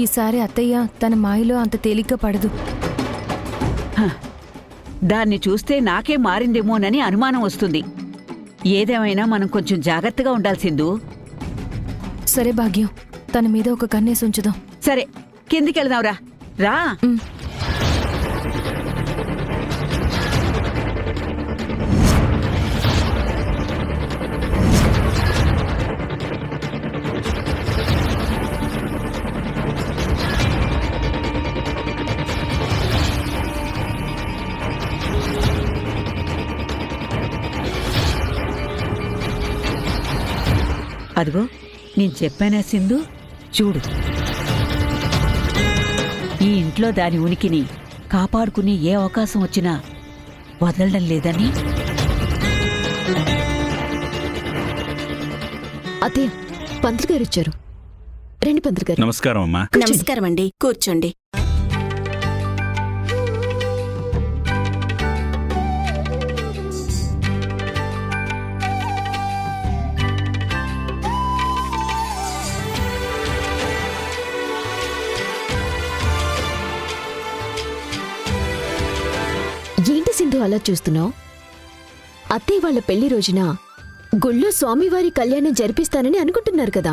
ఈసారి అత్తయ్య తన మాయలో అంత తేలిగ్గా పడదు. దాన్ని చూస్తే నాకే మారిందేమోనని అనుమానం వస్తుంది. ఏదేమైనా మనం కొంచెం జాగ్రత్తగా ఉండాల్సిందు. సరే భాగ్యం, తన మీద ఒక కన్నేసి ఉంచుదాం. సరే, కిందికెళ్దాంరా. రా. అదిగో, నేను చెప్పానా సింధు? చూడు, ఈ ఇంట్లో దాని ఉనికిని కాపాడుకుని ఏ అవకాశం వచ్చినా వదలడం లేదని. అదే పంతులు గారు ఇచ్చారు. రండి పంతులు గారు. నమస్కారం అమ్మా. నమస్కారం అండి, కూర్చోండి. ఏంటి సింధు అలా చూస్తున్నావు? అత్తయ్య వాళ్ళ పెళ్లి రోజున గుళ్ళో స్వామివారి కళ్యాణం జరిపిస్తానని అనుకుంటున్నారు కదా.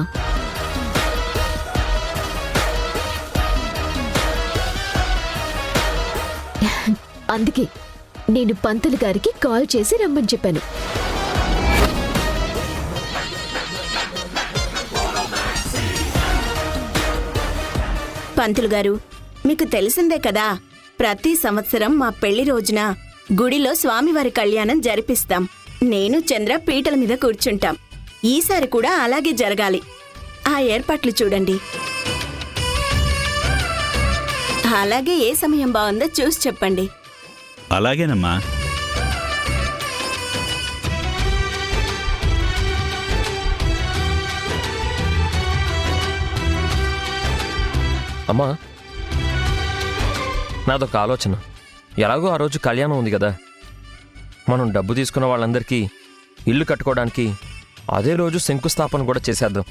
అందుకే నేను పంతులు గారికి కాల్ చేసి రమ్మని చెప్పాను. పంతులు గారు, మీకు తెలిసిందే కదా, ప్రతి సంవత్సరం మా పెళ్లి రోజున గుడిలో స్వామివారి కళ్యాణం జరిపిస్తాం. నేను చంద్ర పీటల మీద కూర్చుంటాం. ఈసారి కూడా అలాగే జరగాలి. ఆ ఏర్పాట్లు చూడండి. అలాగే ఏ సమయం బాగుందో చూసి చెప్పండి. అలాగేనమ్మా. అమ్మా, నాదొక ఆలోచన. ఎలాగో ఆ రోజు కళ్యాణం ఉంది కదా, మనం డబ్బు తీసుకున్న వాళ్ళందరికీ ఇల్లు కట్టుకోవడానికి అదే రోజు శంకుస్థాపన కూడా చేసేద్దాం.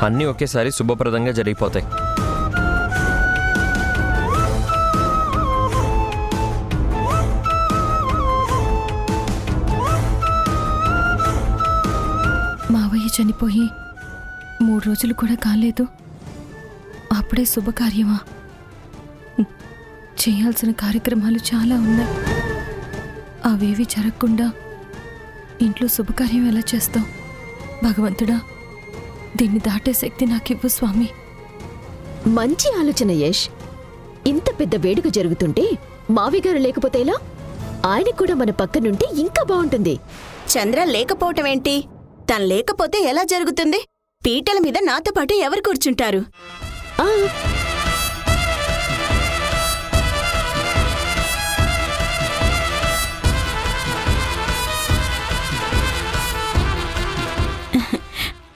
అన్నీ ఒకేసారి శుభప్రదంగా జరిగిపోతాయి. మావయ్య చనిపోయి 3 రోజులు కూడా కాలేదు, అప్పుడే శుభకార్యమా? చేయాల్సిన కార్యక్రమాలు చాలా ఉన్నాయి. అవేవి జరగకుండా ఇంట్లో శుభకార్యం ఎలా చేస్తాం? భగవంతుడా, దీన్ని దాటే శక్తి నాకివ్వు స్వామి. మంచి ఆలోచన యష్. ఇంత పెద్ద వేడుక జరుగుతుంటే మావిగారు లేకపోతే ఎలా? ఆయన కూడా మన పక్కనుంటే ఇంకా బాగుంటుంది. చంద్ర లేకపోవటం ఏంటి? తను లేకపోతే ఎలా జరుగుతుంది? పీటల మీద నాతో పాటు ఎవరు కూర్చుంటారు?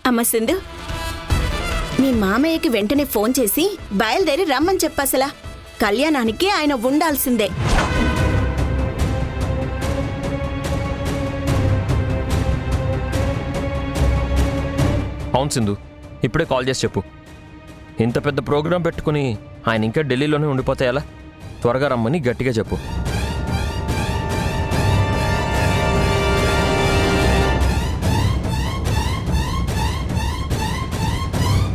అమ్మ సింధు, మీ మామయ్యకి వెంటనే ఫోన్ చేసి బయలుదేరి రమ్మని చెప్పసలా. కళ్యాణానికి ఆయన ఉండాల్సిందే. అవును సింధు, ఇప్పుడే కాల్ చేసి చెప్పు. ఇంత పెద్ద ప్రోగ్రాం పెట్టుకుని ఆయన ఇంకా ఢిల్లీలోనే ఉండిపోతే ఎలా? త్వరగా రమ్మని గట్టిగా చెప్పు.